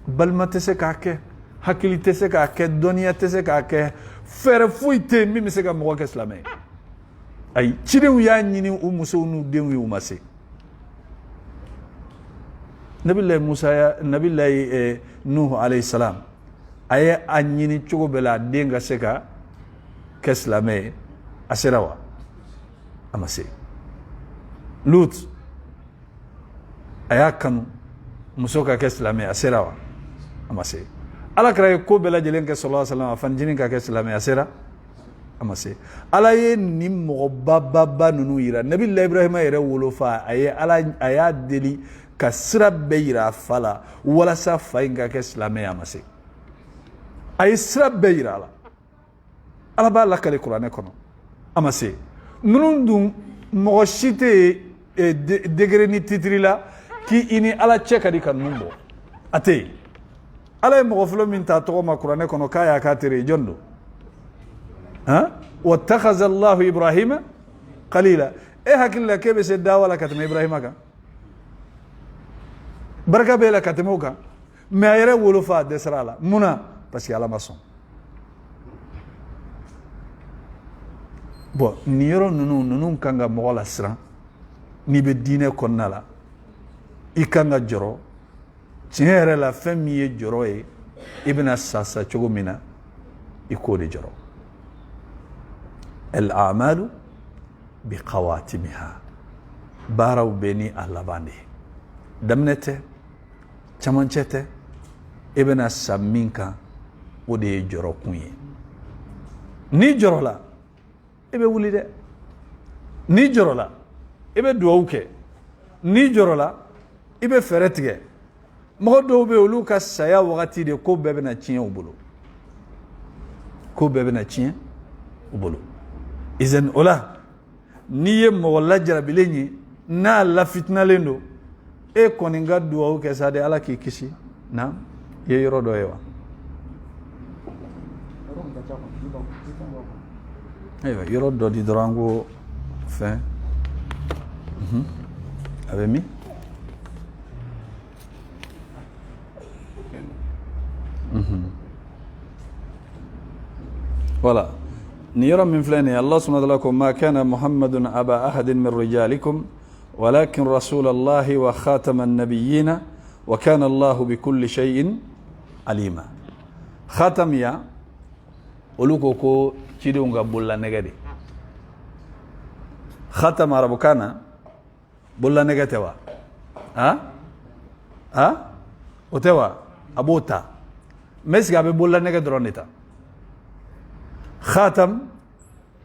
balma tese ka ke hakili tese ka ke doniya tese ka ke fere fuite mi se ka mo ka islamé ay cirew ya nyini muso nu denwi umase nabillahi musa ya nabillahi nuh alayhi salam ay anyini chogo bela denga seka ka islamé asirawa amase lut aya kanu muso ka islamé asirawa amase ala kra ko bela jelen ke sallallahu alaihi wasallam fan jinin ka islamé asira amase ala ye ni mo baba nunu yira nabillahi ibrahim yere wolofa ay ala aya deli ka sira beira fala wala sa fainga ka islamé amase ay sira beira ala ba la kale qur'an kono amase nurundum mo shite degré ni titri la ki ini ala cheka di kan numbo ate ala mo flo min ta to ma qur'an kono kaya ka tere jondo wattakhadha allah ibrahima qalila hakilla kebe se dawala katma ibrahima ka baraka bela katmoka me ayre wolofa desrala muna parce que ala mason bon ni yoro nunu kanga mo la sran ni be dine konnala ikanga joro tiere la famille joro e ibna sasa chogomina ikode joro al a'malu bi qawatimiha baraw beni alabandi damnete chamanchete ibna saminka ode joro kunye ni joro la ibe wuli de ni joro la ibe duwauke ni joro la ibe feretige mo do be olu ka saya wakati de ko bebe na chien ubulu ko bebe na chien ubulu izen ola niye mo la jarabilenyi na la fitna lendo koninga duwauke sade ala ki kisi na ye yoro do yewa aywa yoro do di drango fin avec mi voilà نيرا من فلاني الله سبحانه وتعالى ما كان محمد أبا أحد من رجالكم ولكن رسول الله وخاتم النبيين وكان الله بكل شيء عليما خاتم يا ولوكو تشيدونغا بولا نغدي خاتم عربكانا بولا نغتوا وتوا أبوتا مسكا بولا نغدرونيتا خاتم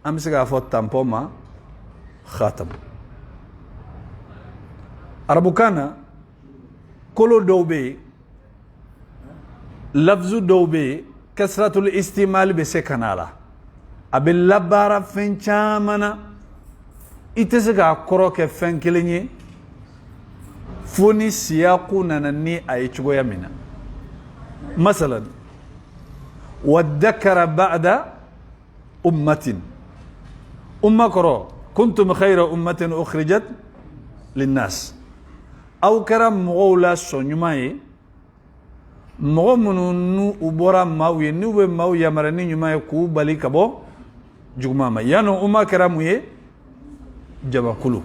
أمسك فوت تامبوما خاتم أربوكانا كلو دوبي لفظ دوبي كسرة الاستعمال بسكنالا أبي لبارا فنشامنا إتسكا كروك فنكليني فوني سياقو ننني أيشغو يمنا مثلا والذكر بعد أمة كرو كنتم خير أمة أخرجت للناس أو كرم مغولا سونيماي مغمنو نو أبورا ماوي نو ماو يمرني نيماي كو بالي كبو جماما يانو أمة كرموي جبا كلو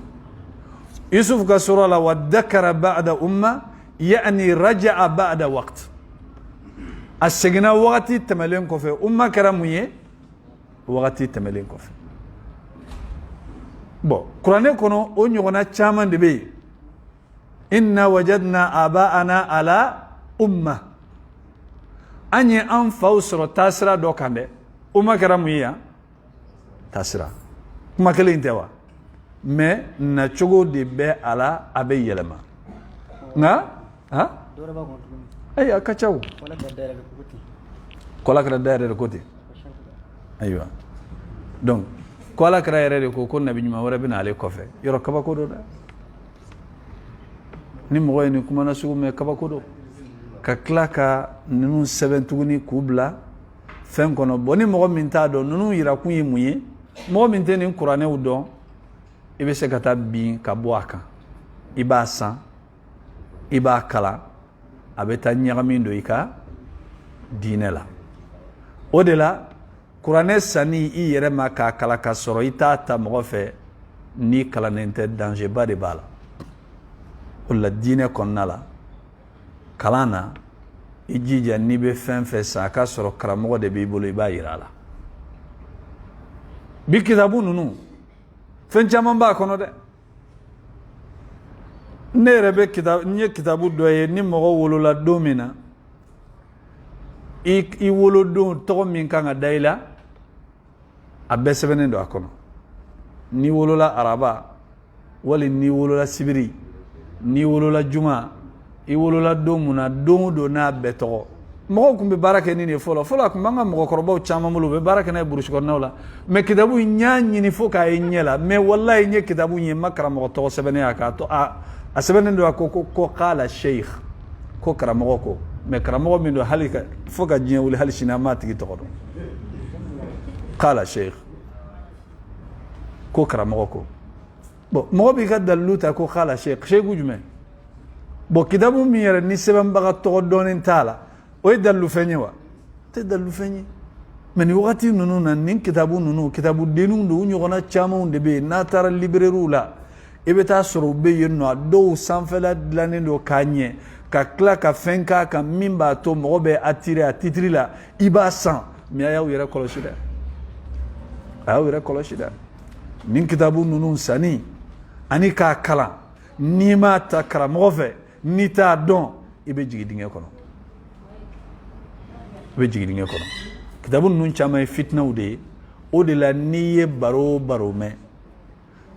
يوسف كسورة لا والذكر بعد أمة يعني رجع بعد وقت السجنا وقتي تملين كوفي أمة كرموي وقتي تملين كوفي bon kuranɛ kɔnɔ o ɲɔgɔnna caman de bɛ yen inna wajadna aba'ana ala umma an ye an faw sɔrɔ taasira dɔ kan dɛ o ma kɛra mun ye yan taasira kuma kelen in tɛ wa mais nacogo de bɛ a la a bɛ yɛlɛma nka ayi a ka ca o kɔla kɛra da yɛrɛ de ko ten ayiwa donc kɔla kɛra yɛrɛ de ko nabi ɲuman wɛrɛ bɛ na ale kɔfɛ yɔrɔ kabako do dɛ ni mɔgɔ ye nin kuma na sugu mɛn kabako do ka tila ka ninnu sɛbɛn tuguni k'u bila fɛn kɔnɔ bon ni mɔgɔ min t'a dɔn ninnu yirakun ye mun ye mɔgɔ min tɛ nin kuranɛw dɔn i bɛ se ka taa bin ka bɔ a kan i b'a san i b'a kala a bɛ taa ɲagami don i ka diinɛ la o de la kuranɛ sanni i yɛrɛ ma k'a kala ka sɔrɔ i t'a ta mɔgɔ fɛ ni kalannen tɛ danger ba de b'a la o la diinɛ kɔnɔna la kalan na i jija n'i bɛ fɛn fɛn san a ka sɔrɔ karamɔgɔ de b'i bolo i b'a yira a la bi kitabu ninnu fɛn caman b'a kɔnɔ dɛ ne yɛrɛ bɛ n ye kitabu dɔ ye ni mɔgɔ wolola don min na i wolodon tɔgɔ min kan ka da i la a bɛɛ sɛbɛnnen don a kɔnɔ n'i wolola araba wali n'i wolola sibiri n'i wolola juma i wolola don mun na don o don n'a bɛɛ tɔgɔ mɔgɔw tun bɛ baara kɛ nin de fɔlɔ fɔlɔ a tun b'an ka mɔgɔkɔrɔbaw caman bolo u bɛ baara kɛ n'a ye burusi kɔnɔnaw la mais kitabu in n y'a ɲini fo k'a ye ɲɛ la mais walayi n ye kitabu in ye n ma karamɔgɔ tɔgɔ sɛbɛnnen a k'a to a sɛbɛnnen don a ko kala sheikh ko karamɔgɔ ko mais karamɔgɔ min don hali fo ka diɲɛ wuli hali sini an m'a tigi tɔgɔ dɔn kala sheikh ko karamɔgɔ ko bon mɔgɔ b'i ka dalilu ta ko kala sheikh jumɛn bon kitabu min yɛrɛ ni sɛbɛnbaga tɔgɔ dɔɔnin t'a la o ye dalilu fɛn ye wa tɛ dalilu fɛn ye mais nin wagati ninnu na nin kitabu ninnu kitabu denninw don u ɲɔgɔnna camanw de bɛ yen n'a taara librairies la i bɛ taa sɔrɔ u bɛ yen nɔ a dɔw sanfɛla dilannen don k'a ɲɛ ka tila ka fɛn k'a kan min b'a to mɔgɔ bɛ attirer a titiri la i b'a san mais a y'aw yɛrɛ kɔlɔsi dɛ a y'aw yɛrɛ kɔlɔsi dɛ nin kitabu ninnu sanni ani k'a kalan n'i m'a ta karamɔgɔ fɛ n'i t'a dɔn i bɛ jigin dingɛ kɔnɔ i bɛ jigin dingɛ kɔnɔ kitabu ninnu caman ye fitinaw de ye o de la n'i ye baro o baro mɛn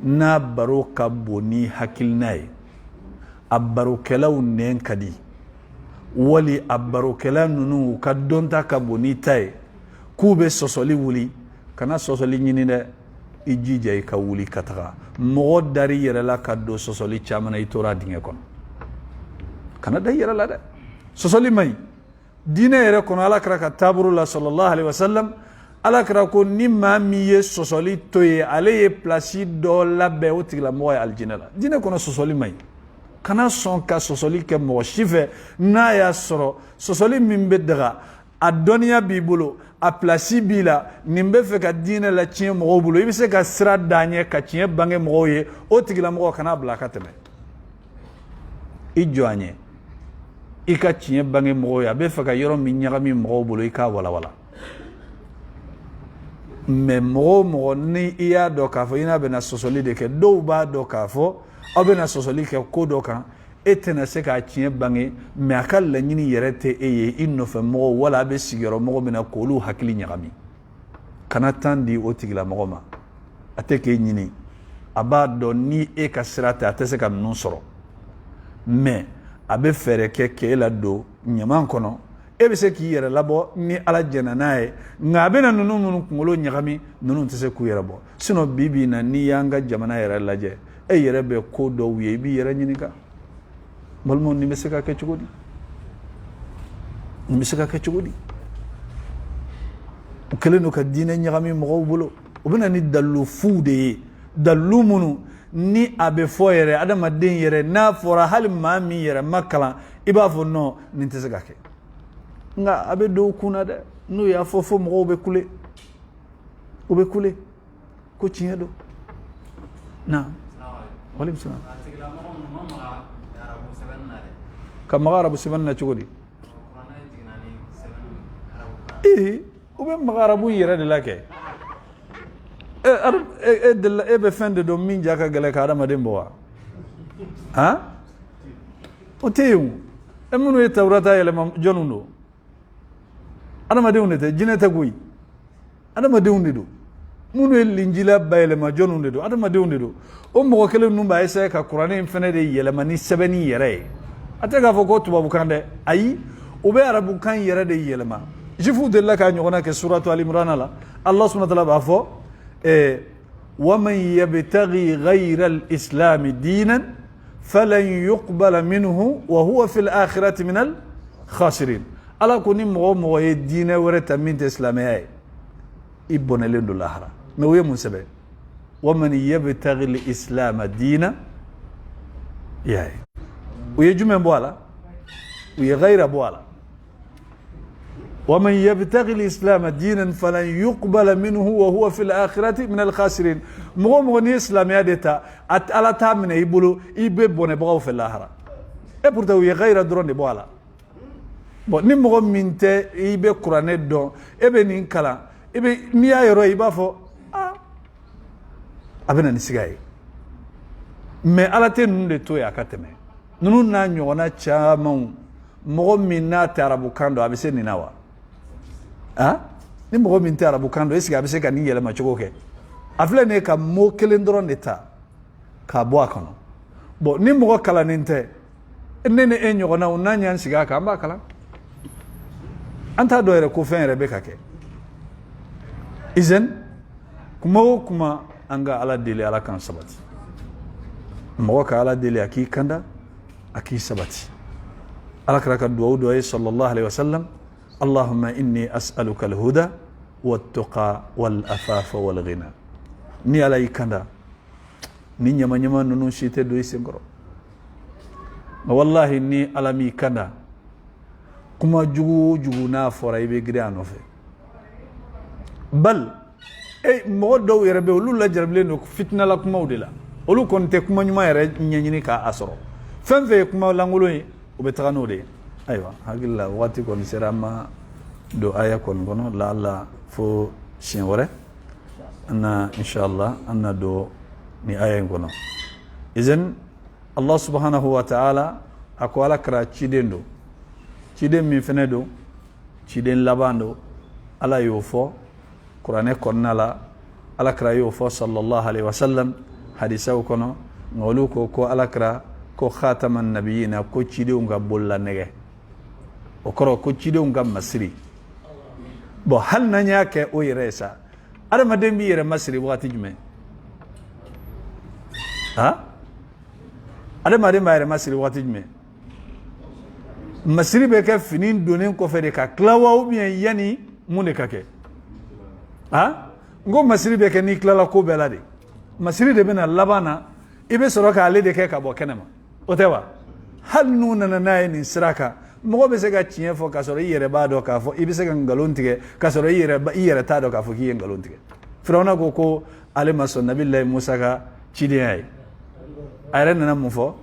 n'a baro ka bon ni hakilina ye a barokɛlaw nɛn ka di wali a barokɛla ninnu ka dɔnta ka bon n'i ta ye k'u bɛ sɔsɔli wuli kana sɔsɔli ɲini dɛ i jija i ka wuli ka taga mɔgɔ dari yɛrɛ la ka don sɔsɔli caman na i tora dingɛ kɔnɔ kana da i yɛrɛ la dɛ sɔsɔli man ɲi diinɛ yɛrɛ kɔnɔ ala kɛra ka taabolo la sallallahu alaihi wasallam ala kɛra ko ni maa min ye sɔsɔli to ye ale ye pilasi dɔ labɛn o tigilamɔgɔ ye alijinɛ la diinɛ kɔnɔ sɔsɔli man ɲi kana sɔn ka sɔsɔli kɛ mɔgɔ si fɛ n'a y'a sɔrɔ sɔsɔli min bɛ daga a dɔnniya b'i bolo a pilasi b'i la nin bɛ fɛ ka diinɛ la tiɲɛ mɔgɔw bolo i bɛ se ka sira d'a ɲɛ ka tiɲɛ bange mɔgɔw ye o tigilamɔgɔ kana bila a ka tɛmɛ i jɔ a ɲɛ i ka tiɲɛ bange mɔgɔw ye a bɛ fɛ ka yɔrɔ min ɲagami mɔgɔw bolo i k'a walawala mais mɔgɔ o mɔgɔ ni i y'a dɔn k'a fɔ i n'a bɛna sɔsɔli de kɛ dɔw b'a dɔn k'a fɔ aw bɛna sɔsɔli kɛ ko dɔ kan e tɛna se k'a tiɲɛ bange mais a ka laɲini yɛrɛ tɛ e ye i nɔfɛ mɔgɔw wala a bɛ sigiyɔrɔmɔgɔ min na k'olu hakili ɲagami kana tan di o tigilamɔgɔ ma a tɛ k'e ɲini a b'a dɔn ni e ka sira tɛ a tɛ se ka ninnu sɔrɔ mais a bɛ fɛɛrɛ kɛ k'e la don ɲaman kɔnɔ e bɛ se k'i yɛrɛ labɔ ni ala jɛna n'a ye nka a bɛna ninnu minnu kunkolo ɲagami ninnu tɛ se k'u yɛrɛ bɔ sinon bi na n'i y'an ka jamana yɛrɛ lajɛ e yɛrɛ bɛ ko dɔw ye i b'i yɛrɛ ɲininka balimaw nin bɛ se ka kɛ cogo di nin bɛ se ka kɛ cogo di u kɛlen don ka diinɛ ɲagami mɔgɔw bolo u bɛ na ni dalilu fuw de ye dalilu minnu ni a bɛ fɔ yɛrɛ adamaden yɛrɛ n'a fɔra hali maa min yɛrɛ ma kalan i b'a fɔ non nin tɛ se ka kɛ nka a bɛ don u kun na dɛ n'u y'a fɔ fo mɔgɔw bɛ kule u bɛ kule ko tiɲɛ don na walekum salam ka maga arabu sɛbɛnni na cogo di u bɛ maga arabu yɛrɛ de la kɛ be fende do min jaka gele ka adama den bowa ha o teyu emunu e tawrata yele mam jonundo adama de unete jineta guyi adama de undido munu e linjila bayele ma jonundo do adama de undido o mo kele numba ese ka qur'ani fene de yele mani sebeni yere atega fo ko tubabu kande ayi o be arabu kan yere de yele ma jifu de la ka nyona ke suratu al imran la allah subhanahu wa ta'ala ba fo ومن يبتغي غير الإسلام دينا فلن يقبل منه وهو في الآخرة من الخاسرين ألا كوني مغو الدين ورتا من الإسلامية إبن لندو الآخرة نوية منسبة ومن يبتغي الإسلام دينا ياي ويجمع بوالا ويغير بوالا ومن يبتغي الإسلام دينا فلن يقبل منه وهو في الآخرة من الخاسرين مغني إسلام يدتا ألا تامن يبلو يبون بغاو في الآخرة أبورتو يغير درون بوالا ني مغن من تي يبي قرآن دون يبي نينكلا يبي نيا يرو يبافو أبنا نسيغاي mais ala te nun de to ya kateme nunu na nyona chama mo minna tarabu kando abise ninawa ni mo min tarabu kando esiga abise kan yele ma chogoke afle ne ka mo kelendron eta ka bo akono bo ni mo kala ninte nene enyo na unanya nsiga ka amba kala anta do ere ko fen rebe kake izen kuma anga ala dele ala kan sabati mo ka ala dele aki kanda aki sabati ala kraka duwa sallallahu alaihi wasallam اللهم إني أسألك الهدى والتقى والأفاف والغنى ني على يكندا ني نيما نيما نونو شيته دوي سينغرو والله ني على مي كندا كما جوجو نا فوراي بي غريانو في بل اي مودو يربي ولولا جرب لينو فتنه لا كما ودلا ولو كنت كما نيما يري نيني كا اسرو فم في كما لانغولوي وبتغانو دي ايوه هاغلا واتي كون سيراما دو ايا كون غنو لا لا فو شين وري انا ان شاء الله انا دو ني ايا غنو اذن الله سبحانه وتعالى اقوال كرا تشيدندو تشيدن مي فندو تشيدن لاباندو على يوفو قران كونالا على كرا يوفو صلى الله عليه وسلم حديثه كونو نولوكو كو على كرا كو خاتم النبيين كو تشيدو غبولا نغي okoro ko chide ngam masri bo hal nanya ke o yiresa ada madem bi yire masri wakati jume ada madem bayre masri wakati jume masri be ka finin donen ko fere ka klawa ou bien yani mune kake ngo masri be ke ni klala ko belade masri de bena labana ibe soroka ale de ke ka bo kenema otewa hal nuna na ni siraka mo be se ga chien fo ka soro yere ba do ka fo ibe se ga ngalontige ka soro yere ta do ka fo ki ngalontige firawna ko ale mason nabillahi musa ka chidi ay ayran na mu fo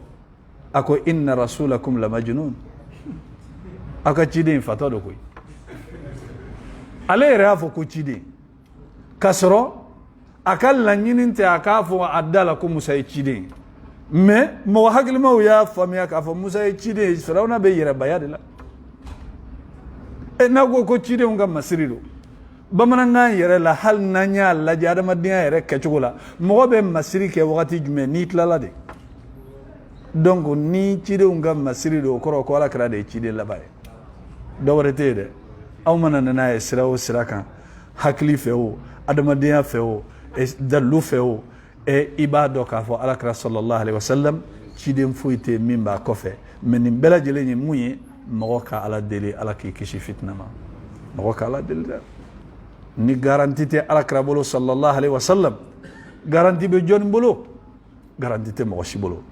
ako inna rasulakum la majnun aka chidi fato do koy ale ra fo ko chidi ka soro akal la nyininte aka fo adala ko musa chidi mais mo hakil ma ya famia ka fo musa chide firawna be yere bayade la na go chide unga masirido bamananga yere la hal nanya la jada madiya yere kechugula mo be masiri ke wakati jume ni tlala de donc ni chide unga masirido ko ala kra de chide la baye dowrete de aw manana na sirawo siraka hakli feo adamadiya feo dalu feo e ibado ka fo alakra sallallahu alaihi wasallam chidem fuite mimba kofe menim bela jele ni muyi moka ala deli ala ki kishi fitna ma moka ala deli ni garantite alakra bolo sallallahu alaihi wasallam garanti be jon bolo garantite mo shi bolo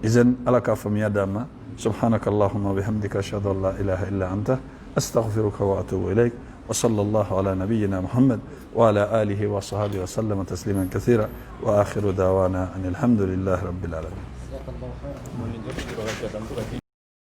izen alaka famiya dama subhanakallahumma bihamdika ashhadu an la ilaha illa anta astaghfiruka wa atubu ilaik وصلى الله على نبينا محمد وعلى آله وصحبه وسلم تسليما كثيرا وآخر دعوانا أن الحمد لله رب العالمين